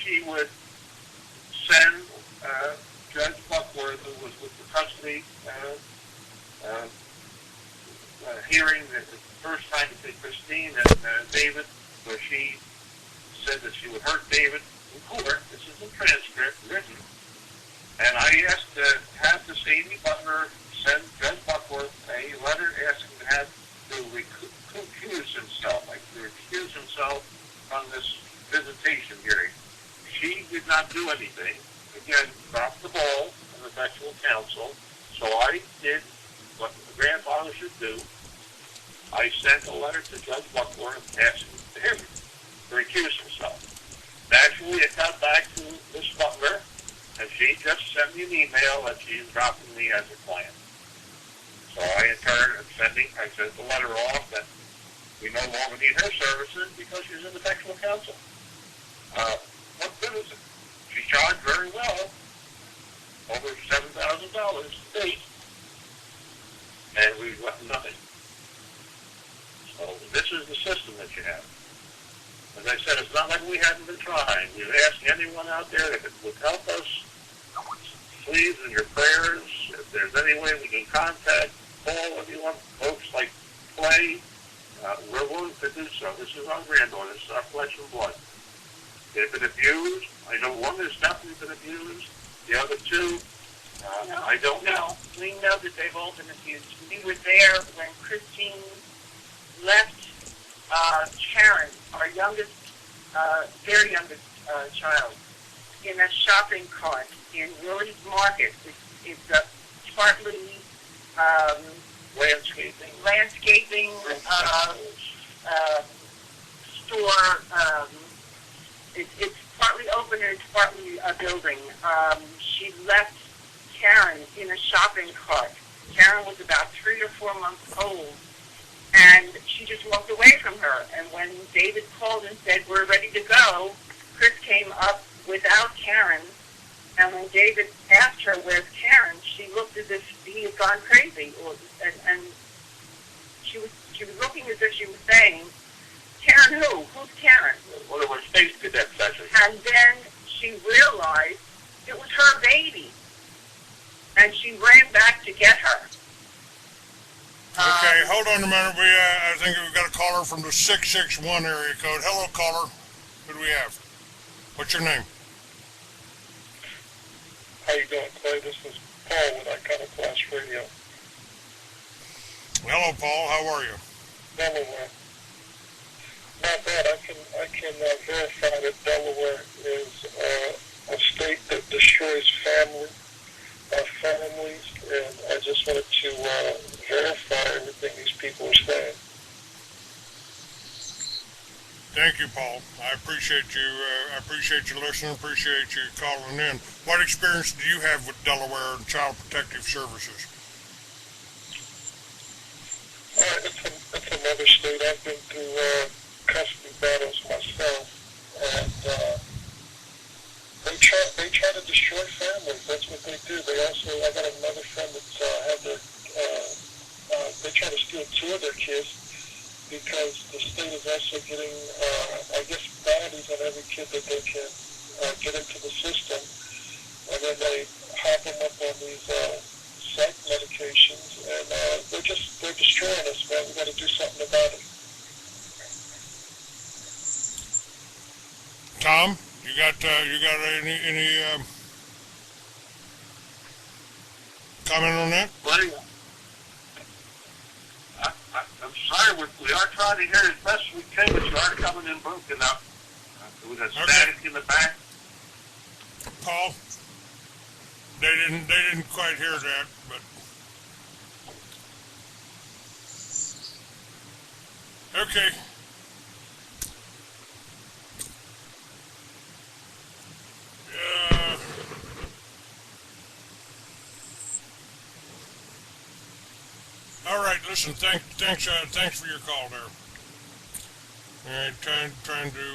she would send Judge Buckworth, who was with the custody hearing the first time between Christine and David, where she said that she would hurt David in court. This is a transcript written. And I asked to have this Amy Butler send Judge Buckworth a letter asking to have to recuse himself, like to recuse himself from this visitation hearing. She did not do anything. Again, dropped the ball in effectual counsel. So I did what the grandfather should do. I sent a letter to Judge Buckworth asking him to recuse himself. Naturally, it got back to Miss Butler, and she just sent me an email that she's dropping me as a client. So I, in turn, I sent the letter off that we no longer need her services because she's in effectual counsel. What good is it? She charged very well, over $7,000 to date, and we've got nothing. So this is the system that you have. As I said, it's not like we haven't been trying. We've asked anyone out there that would help us. Please, in your prayers, if there's any way we can contact Paul, if you want folks like Clay, we're willing to do so. This is our granddaughter. This is our flesh and blood. They've been abused. I know one has definitely been abused. The other two, I don't know. We know that they've all been abused. We were there when Christine left Karen, our youngest, very youngest child, in a shopping cart in Willie's Market. It's a partly landscaping store. It's partly open and it's partly a building. She left Karen in a shopping cart. Karen was about 3 or 4 months old, and she just walked away from her. And when David called and said, "We're ready to go," Chris came up without Karen. And when David asked her, "Where's Karen?" she looked as if he had gone crazy, and she was looking as if she was saying, "Karen who? Who's Karen?" Well, it was Space Cadet session. And then she realized it was her baby, and she ran back to get her. Okay, hold on a minute. I think we've got a caller from the 661 area code. Hello, caller. Who do we have? What's your name? How you doing, Clay? This is Paul with Iconoclast Radio. Hello, Paul. How are you? Delaware. Not bad. I can verify that Delaware is a state that destroys families, and I just wanted to verify everything these people are saying. Thank you, Paul. I appreciate you. I appreciate you listening. Appreciate you calling in. What experience do you have with Delaware and Child Protective Services? It's another state. I've been through custody battles myself, and they try to destroy families. That's what they do. I got another friend that's had their they try to steal 2 of their kids, because the state is also getting, I guess, bounties on every kid that they can get into the system, and then they hop them up on these psych medications, and they're destroying us, man. We got to do something about it. Tom, you got any comment on that? Buddy, I'm sorry, we are trying to hear as best we can, but you are coming in broken up. With a static in the back. Paul, they didn't quite hear that, but okay. All right, listen. Thanks for your call there. All right, trying to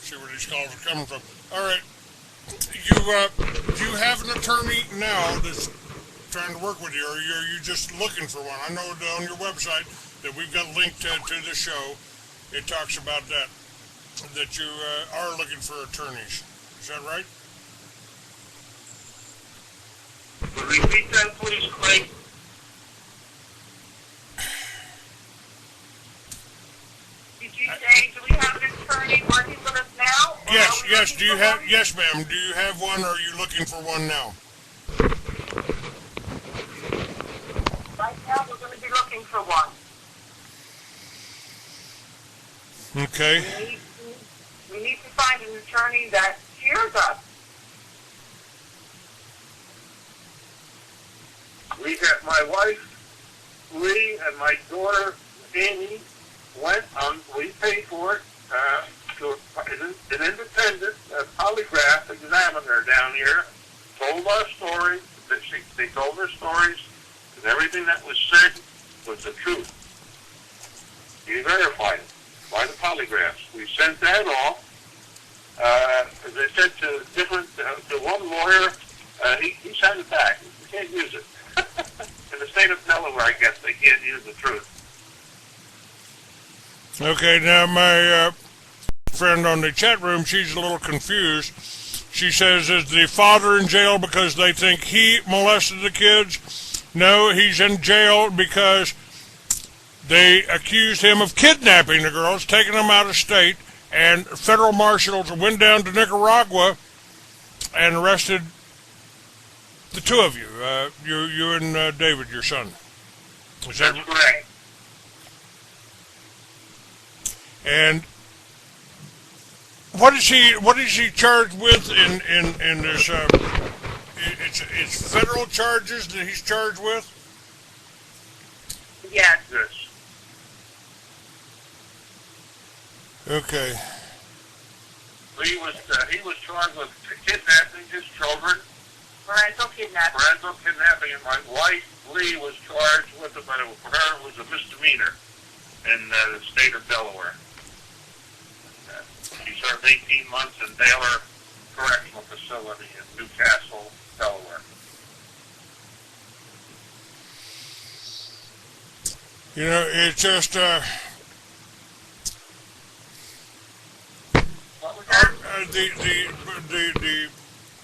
see where these calls are coming from. All right, you have an attorney now that's trying to work with you, or are you just looking for one? I know on your website that we've got linked to the show it talks about that you are looking for attorneys. Is that right? Repeat that, please, Clay. Did you say, do we have an attorney working with us now? Yes, yes. Do you have? Yes, ma'am. Do you have one, or are you looking for one now? Right now, we're going to be looking for one. Okay. We need to find an attorney that hears us. We got my wife, Lee, and my daughter, Amy, went on, we paid for it, to an independent polygraph examiner down here, told our stories, they told their stories, and everything that was said was the truth. He verified it by the polygraphs. We sent that off. As I said to to one lawyer, he sent it back. You can't use it. In the state of Delaware, I guess they can't use the truth. Okay, now my friend on the chat room, she's a little confused. She says, is the father in jail because they think he molested the kids? No, he's in jail because they accused him of kidnapping the girls, taking them out of state, and federal marshals went down to Nicaragua and arrested the two of you, you and David, your son. Is that That's correct. And what is he charged with in this? It's federal charges that he's charged with. Yes. Yes. Okay. He was charged with kidnapping his children, Parental kidnapping. and my wife, Lee, was charged with it, but for her it was a misdemeanor in the state of Delaware. She served 18 months in Baylor Correctional Facility in Newcastle, Delaware. You know, it's just What was that? the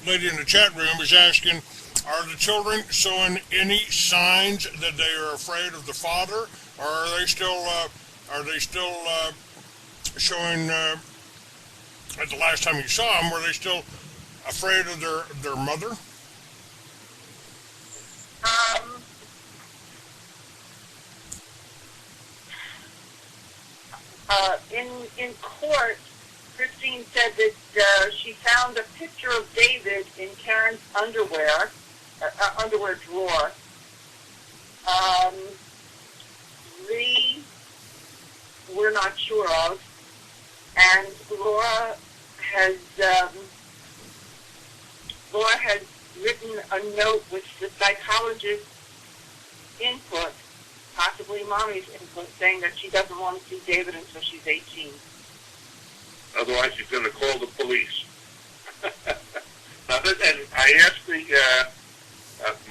lady in the chat room is asking, are the children showing any signs that they are afraid of the father, or are they still showing? At the last time you saw them, were they still afraid of their mother? In court, Christine said that she found a picture of David in Karen's underwear drawer. Lee, we're not sure of, and Laura has written a note with the psychologist's input, possibly mommy's input, saying that she doesn't want to see David until she's 18. Otherwise, she's going to call the police. And I asked the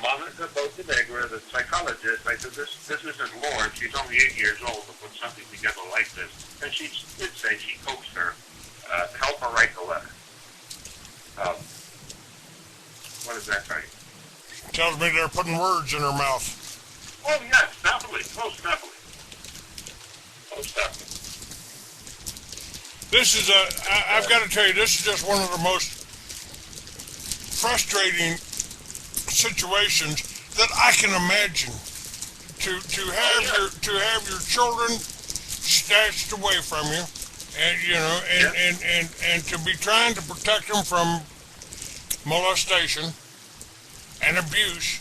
Monica Bocanegra, the psychologist, I said, this isn't Lauren. She's only 8 years old to put something together like this. And she did say she coaxed her, help her write the letter. What does that tell you? Tells me they're putting words in her mouth. Oh, yes, definitely. Most definitely. Most definitely. This is I've got to tell you, this is just one of the most frustrating situations that I can imagine. To have your children snatched away from you, and and to be trying to protect them from molestation and abuse.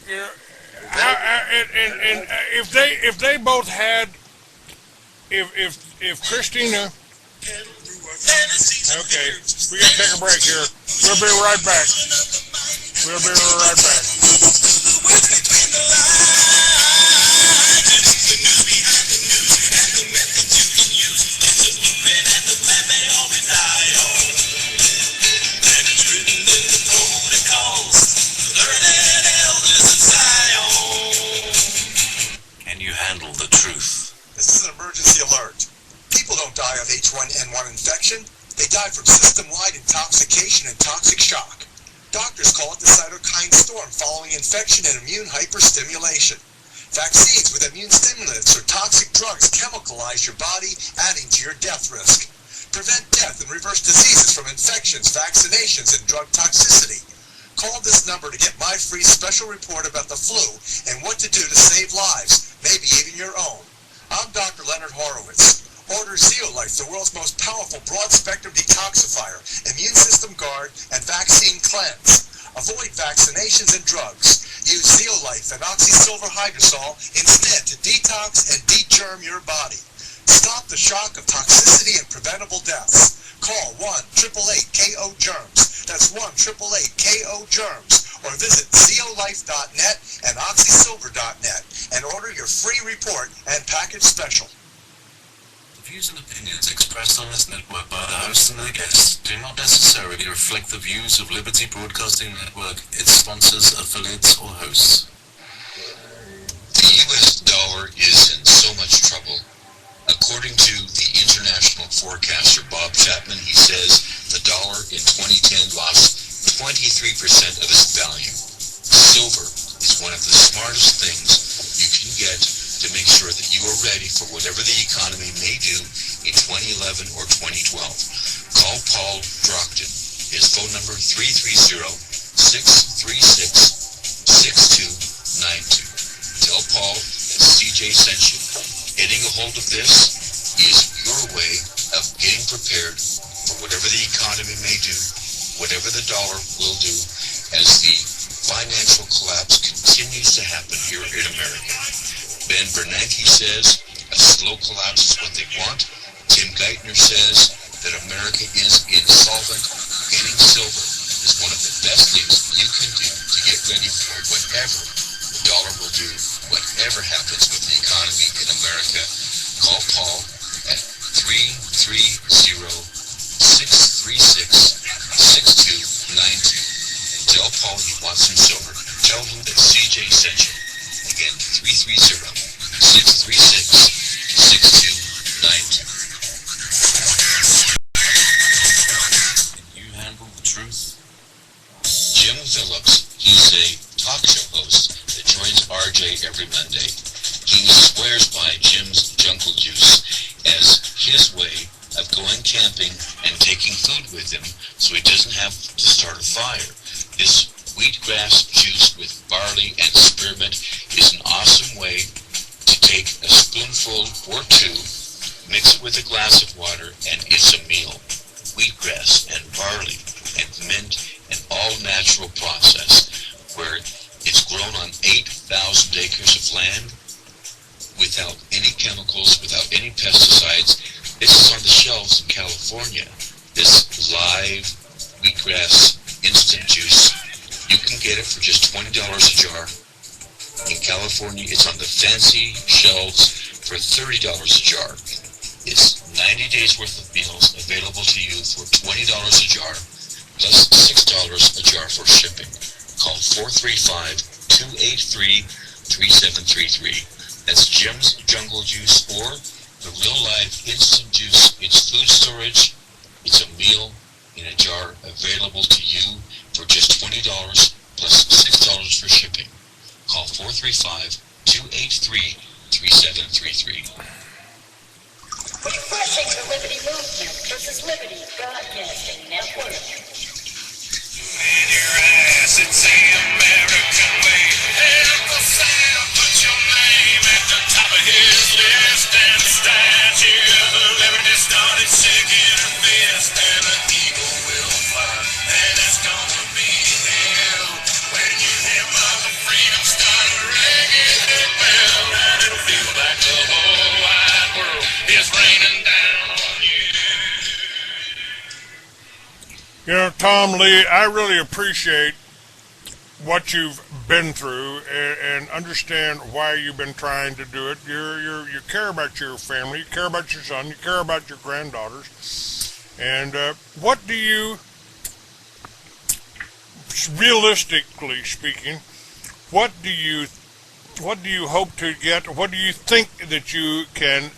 You know, and if they both had, if Christina, okay, we gotta take a break here. We'll be right back. Can you handle the truth? This is an emergency alert. People don't die of H1N1 infection. They die from system-wide intoxication and toxic shock. Doctors call it the cytokine storm following infection and immune hyperstimulation. Vaccines with immune stimulants or toxic drugs chemicalize your body, adding to your death risk. Prevent death and reverse diseases from infections, vaccinations, and drug toxicity. Call this number to get my free special report about the flu and what to do to save lives, maybe even your own. I'm Dr. Leonard Horowitz. Order Zeolife, the world's most powerful broad-spectrum detoxifier, immune system guard, and vaccine cleanse. Avoid vaccinations and drugs. Use Zeolife and oxysilver hydrosol instead to detox and degerm your body. Stop the shock of toxicity and preventable deaths. Call 1-888-KO-GERMS. That's 1-888-KO-GERMS. Or visit zeolife.net and oxysilver.net and order your free report and package special. The views and opinions expressed on this network by the host and their guests do not necessarily reflect the views of Liberty Broadcasting Network, its sponsors, affiliates, or hosts. The U.S. dollar is in so much trouble. According to the international forecaster Bob Chapman, he says the dollar in 2010 lost 23% of its value. Silver is one of the smartest things you can get to make sure that you are ready for whatever the economy may do in 2011 or 2012. Call Paul Drockton. His phone number 330-636-6292. Tell Paul that CJ sent you. Getting a hold of this is your way of getting prepared for whatever the economy may do, whatever the dollar will do, as the financial collapse continues to happen here in America. Ben Bernanke says a slow collapse is what they want. Tim Geithner says that America is insolvent. Getting silver is one of the best things you can do to get ready for whatever the dollar will do, whatever happens with the economy in America. Call Paul at 330-636-6292 and tell Paul you want some silver. Tell him that CJ sent you. Again, 330-636-6292. You handle the truth. Jim Phillips, he's a talk show host that joins RJ every Monday. He swears by Jim's Jungle Juice as his way of going camping and taking food with him so he doesn't have to start a fire. This wheatgrass juice with barley and spearmint is an awesome way to take a spoonful or two, mix it with a glass of water, and it's a meal. Wheatgrass and barley and mint, an all-natural process where it's grown on 8,000 acres of land without any chemicals, without any pesticides. This is on the shelves in California. This live wheatgrass instant juice, you can get it for just $20 a jar. In California, it's on the fancy shelves for $30 a jar. It's 90 days worth of meals available to you for $20 a jar, plus $6 a jar for shipping. Call 435-283-3733. That's Jim's Jungle Juice or the Real Life Instant Juice. It's food storage. It's a meal in a jar available to you for just $20 plus $6 for shipping. Call 435-283-3733. Refreshing the Liberty Movement. This is Liberty Broadcasting Network. In your eyes, it's the American way. Uncle Sam, put your name at the top of his list, and the statue of liberty started shaking her fist, and an eagle will fly, and it's gonna be hell when you hear Mother Freedom start ringing the bell, and it'll feel like the whole wide world is raining down on you. You know, Tom Lee, I really appreciate what you've been through and understand why you've been trying to do it. You care about your family, you care about your son, you care about your granddaughters. And what do you, realistically speaking, what do you what do you hope to get? What do you think that you can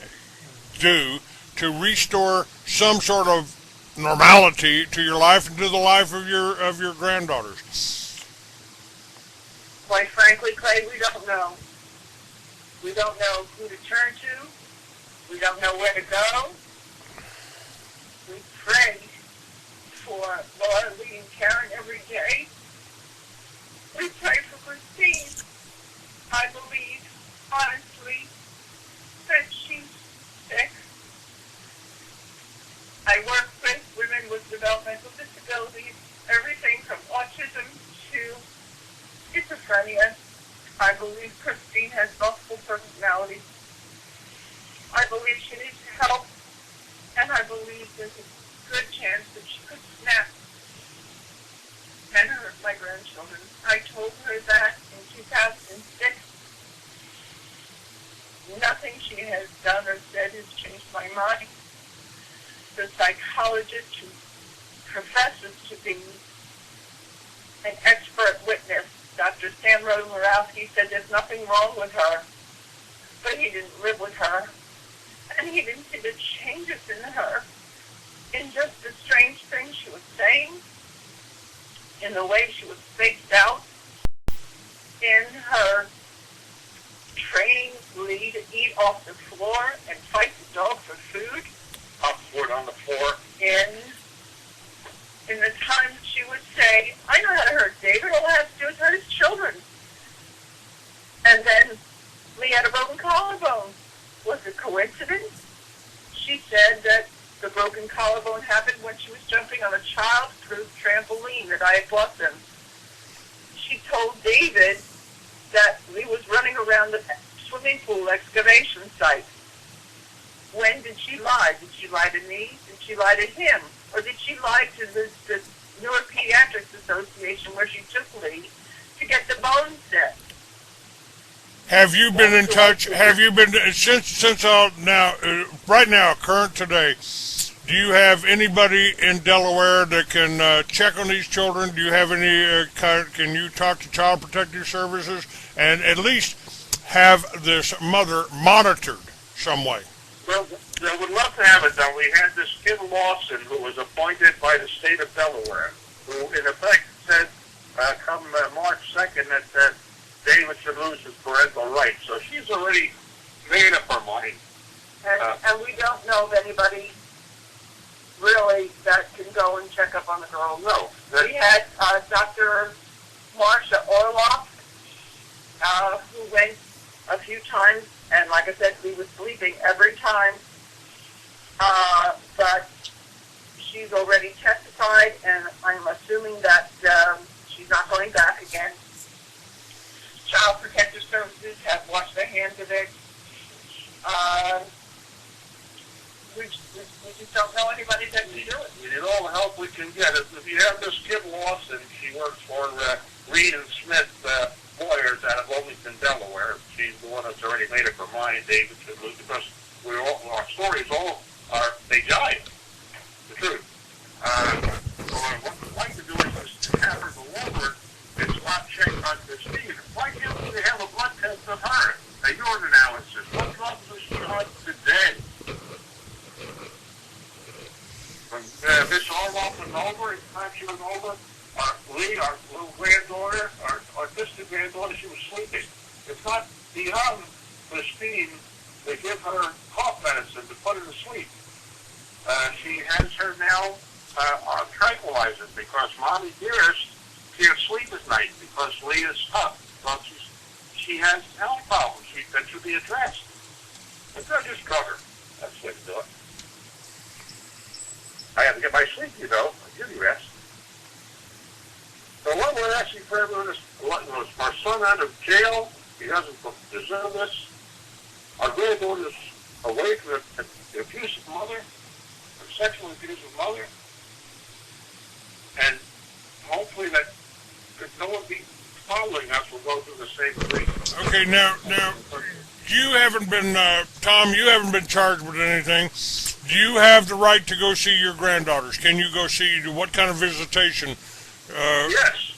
do to restore some sort of normality to your life and to the life of your granddaughters? Quite frankly, Clay, we don't know. We don't know who to turn to. We don't know where to go. We pray for Laura, Lee, and Karen every day. We pray for Christine. I believe, honestly, that she's sick. I work with women with developmental disabilities, everything from autism to schizophrenia. I believe Christine has multiple personalities. I believe she needs help, and I believe there's a good chance that she could snap and hurt my grandchildren. I told her that in 2006. Nothing she has done or said has changed my mind. The psychologist who professes to be an expert witness, Dr. Stan Roden-Morowski, said there's nothing wrong with her, but he didn't live with her, and he didn't see the changes in her, in just the strange things she was saying, in the way she was spaced out, in her training Lee to eat off the floor and fight the dog for food. Upward on the floor. In the times she would say, I know how to hurt David, all I have to do is hurt his children. And then Lee had a broken collarbone. Was it coincidence? She said that the broken collarbone happened when she was jumping on a child-proof trampoline that I had bought them. She told David that Lee was running around the swimming pool excavation site. When did she lie? Did she lie to me? Did she lie to him? Or did she lie to the Neuropediatrics Association where she took Lee to get the bones set? Have you been in touch? Have you been since now? Right now, current today. Do you have anybody in Delaware that can check on these children? Do you have any? Can you talk to Child Protective Services and at least have this mother monitored some way? Well, I would love to have it done. We had this kid Lawson, who was appointed by the state of Delaware, who in effect said, come March 2nd, that David should lose his parental rights. So she's already made up her mind. And we don't know of anybody really that can go and check up on the girl. No. We had Dr. Marsha Orloff, who went a few times, and like I said, we were sleeping every time. But she's already testified, and I'm assuming that she's not going back again. Child Protective Services have washed their hands of it. We just don't know anybody that can do it. We need all the help we can get. If you have this kid Lawson, she works for Reed and Smith lawyers out of Wilmington, Delaware. She's the one that's already made up her mind. David should lose because our stories all are, they jive. The truth. So what we'd like to do is just have her go over and spot check on Christine. Why can't we have a blood test of her? A urine analysis. What drugs was she on today? When Miss Orloff was over, the time she was over, Lee, our little granddaughter, our autistic granddaughter, she was sleeping. It's not beyond Christine to give her cough medicine to put her to sleep. She has her now on tranquilizers because Mommy Dearest can't sleep at night because Lee is tough. Because she has health problems that should be addressed. But don't just drug her. That's the way to do it. I have to get my sleep, you know. I'll give you rest. So what we're asking for everyone is, our son out of jail, he doesn't deserve this. Our granddaughter is away from the abusive mother, the sexually abusive mother, and hopefully that no one be following us will go through the same thing. Okay, now, you haven't been, Tom, you haven't been charged with anything. Do you have the right to go see your granddaughters? Can you go see, what kind of visitation? Yes.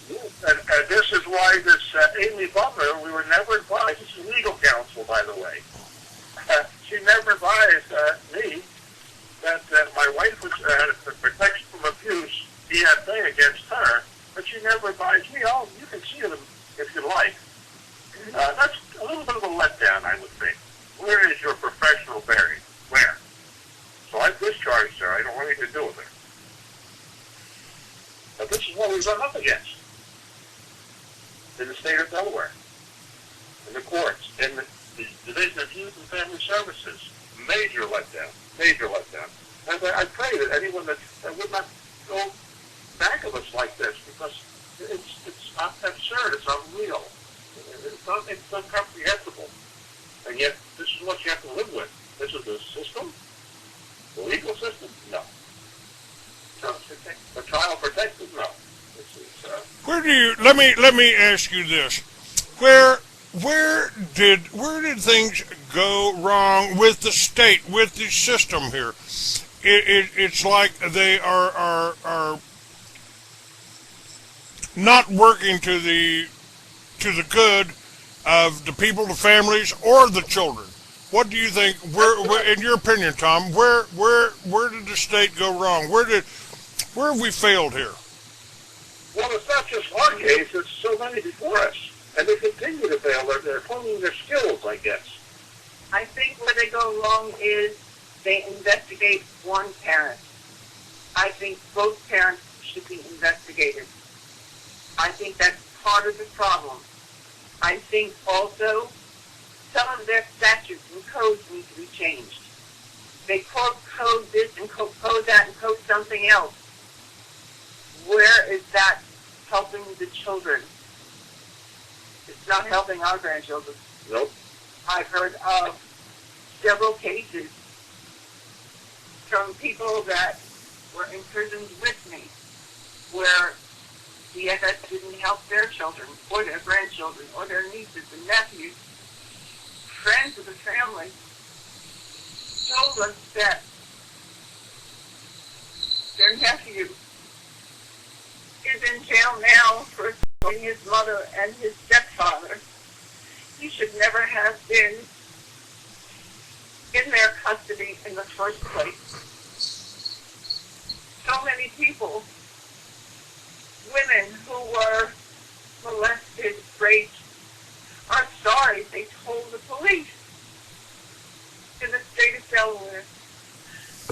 And this is why this Amy Butler, we were never advised, this is legal counsel, by the way. She never advised me that my wife was protection from abuse, DFA against her, but she never advised me, oh, you can see them if you like. That's a little bit of a letdown, I would think. Where is your professional buried? Where? So I discharged her. I don't want anything to do with her. But this is what we run up against in the state of Delaware, in the courts, in the Division of Youth and Family Services. Major letdown. Major letdown. And I pray that anyone that would not go back of us like this, because it's absurd. It's unreal. It's incomprehensible. And yet, this is what you have to live with. This is the system? The legal system? No. The child protected? No. Where do you, let me ask you this. Where did things go wrong with the state, with the system here? It's like they are not working to the good of the people, the families, or the children. What do you think? Where in your opinion, Tom? Where did the state go wrong? Where have we failed here? Well, it's not just our case. It's so many before us, and they continue to fail. They're honing their skills, I guess. I think where they go wrong is they investigate one parent. I think both parents should be investigated. I think that's part of the problem. I think also some of their statutes and codes need to be changed. They code this and code that and code something else. Where is that helping the children? It's not helping our grandchildren. Nope. I've heard of several cases from people that were imprisoned with me where DFS didn't help their children or their grandchildren or their nieces and nephews. Friends of the family told us that their nephew is in jail now for assaulting his mother and his stepfather. He should never have been in their custody in the first place. So many people, women who were molested, raped, are sorry they told the police in the state of Delaware.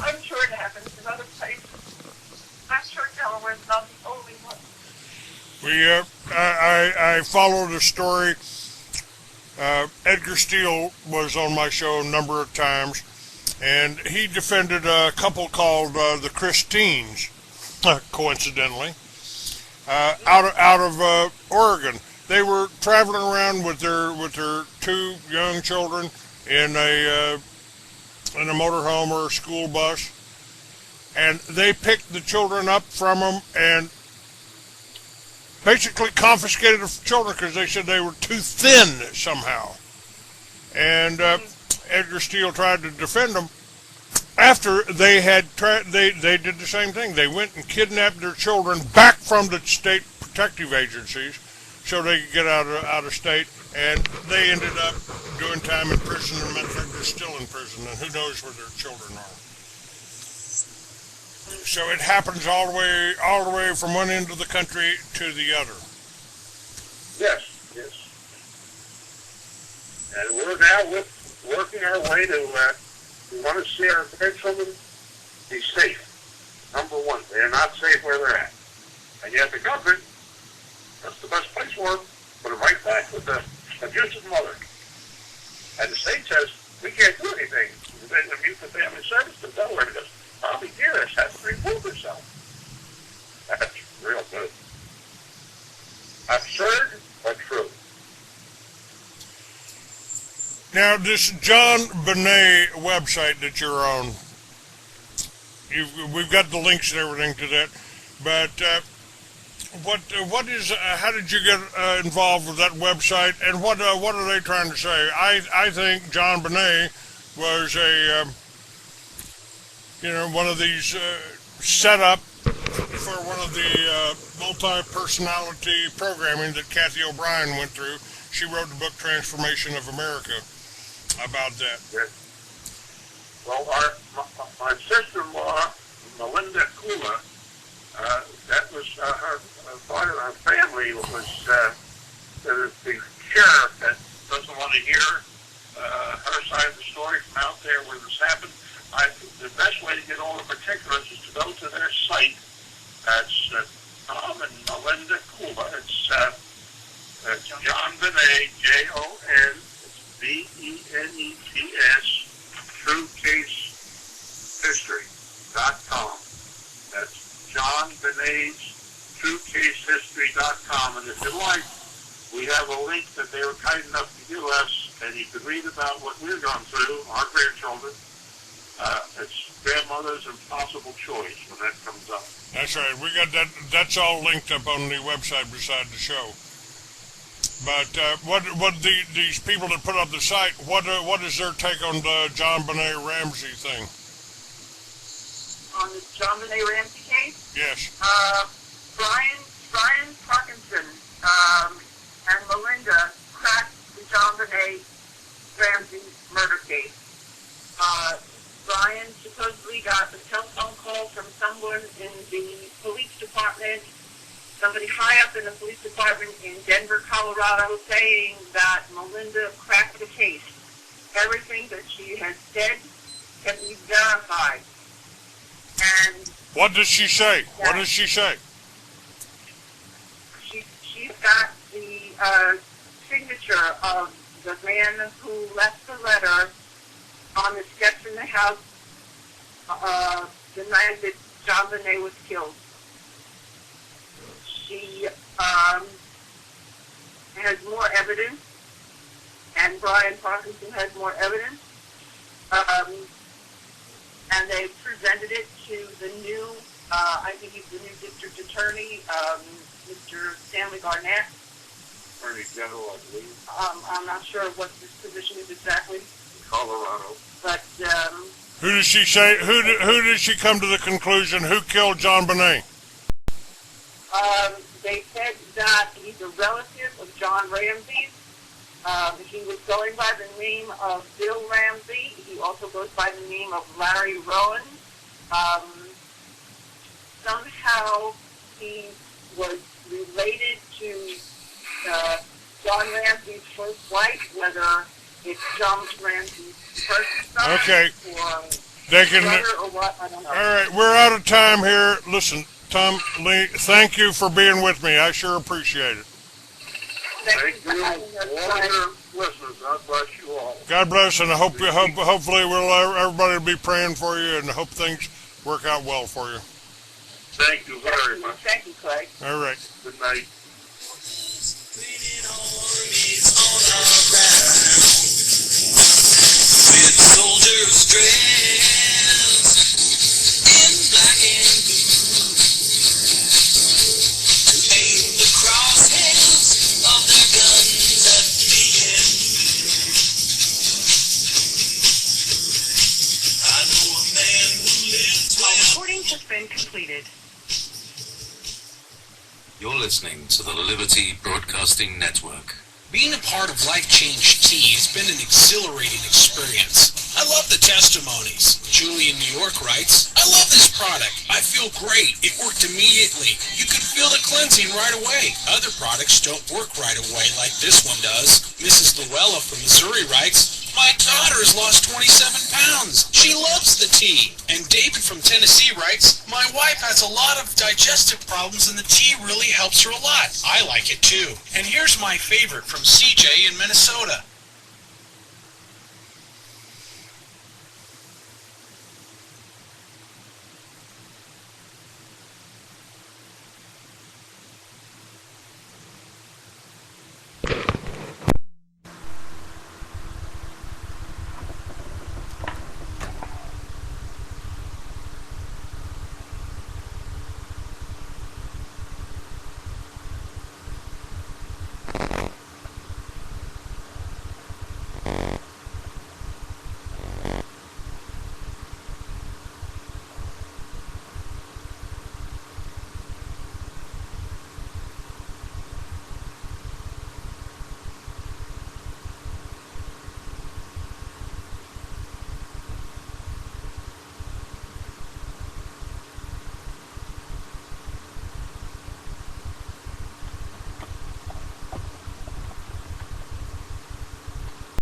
I'm sure it happens in other places. I'm sure Delaware is not the only one. I followed the story. Edgar Steele was on my show a number of times, and he defended a couple called the Christines, coincidentally, out of Oregon. They were traveling around with their two young children in a motorhome or a school bus, and they picked the children up from them and basically confiscated the children because they said they were too thin somehow. And Edgar Steele tried to defend them after they had they did the same thing. They went and kidnapped their children back from the state protective agencies so they could get out of state, and they ended up doing time in prison. And matter of fact, they're still in prison, and who knows where their children are. So it happens all the way from one end of the country to the other. Yes. And we're now working our way to, we want to see our grandchildren be safe. Number one, they're not safe where they're at. And yet the government, that's the best place for them, put them right back with the abusive mother. And the state says, we can't do anything. The Division of Youth and Family Services in Delaware because Bobby Dearest has to remove herself. That's real good. Absurd, but true. Now, this John Bonet website that you're on, we've got the links and everything to that, but what is? How did you get involved with that website, and what are they trying to say? I think John Bonet was a one of these set up for one of the multi-personality programming that Kathy O'Brien went through. She wrote the book Transformation of America about that. Yes. Well, my sister-in-law, Melinda Kula, that was her part of her family was the sheriff that doesn't want to hear her side of the story from out there where this happened. The best way to get all the particulars is to go to their site. That's Tom and Melinda Kula. It's John Benet, JONBENETS, TrueCaseHistory.com. That's John Benet's TrueCaseHistory.com. And if you like, we have a link that they were kind enough to give us, and you can read about what we've gone through, our grandchildren. It's grandmother's impossible choice when that comes up. That's right. We got that. That's all linked up on the website beside the show. But what these people that put up the site? What is their take on the John Benet Ramsey thing? On the John Benet Ramsey case? Yes. Brian Parkinson and Melinda cracked the John Benet Ramsey murder case. Brian supposedly got a telephone call from someone in the police department, somebody high up in the police department in Denver, Colorado, saying that Melinda cracked the case. Everything that she has said can be verified. And what does she say? What does she say? She's got the signature of the man who left the letter on the steps in the house the night that John Benet was killed. She has more evidence, and Brian Parkinson has more evidence, and they presented it to the new, I think he's the new district attorney, Mr. Stanley Garnett. Attorney General, I believe. I'm not sure what his position is exactly. Colorado. But who does she say? Who did she come to the conclusion? Who killed John Benet? They said that he's a relative of John Ramsey. He was going by the name of Bill Ramsey. He also goes by the name of Larry Rowan. Somehow he was related to John Ramsey's first wife, whether it's John Ramsey's first son okay. or they can, brother or what, I don't know. All right, we're out of time here. Listen, Tom Lee, thank you for being with me. I sure appreciate it. Thank you, all your listeners. God bless you all. God bless, and I hope hopefully everybody will be praying for you, and hope things work out well for you. Thank you very much. Thank you, Craig. All right. Good night. With soldiers dressed in black and blue to aim the crosshairs of their guns at me and you. I know a man who lives well. Recording has been completed. You're listening to the Liberty Broadcasting Network. Being a part of Life Change Tea has been an exhilarating experience. I love the testimonies. Julie in New York writes, I love this product. I feel great. It worked immediately. You could feel the cleansing right away. Other products don't work right away like this one does. Mrs. Luella from Missouri writes, my daughter has lost 27 pounds. She loves the tea. And David from Tennessee writes, my wife has a lot of digestive problems and the tea really helps her a lot. I like it too. And here's my favorite from CJ in Minnesota.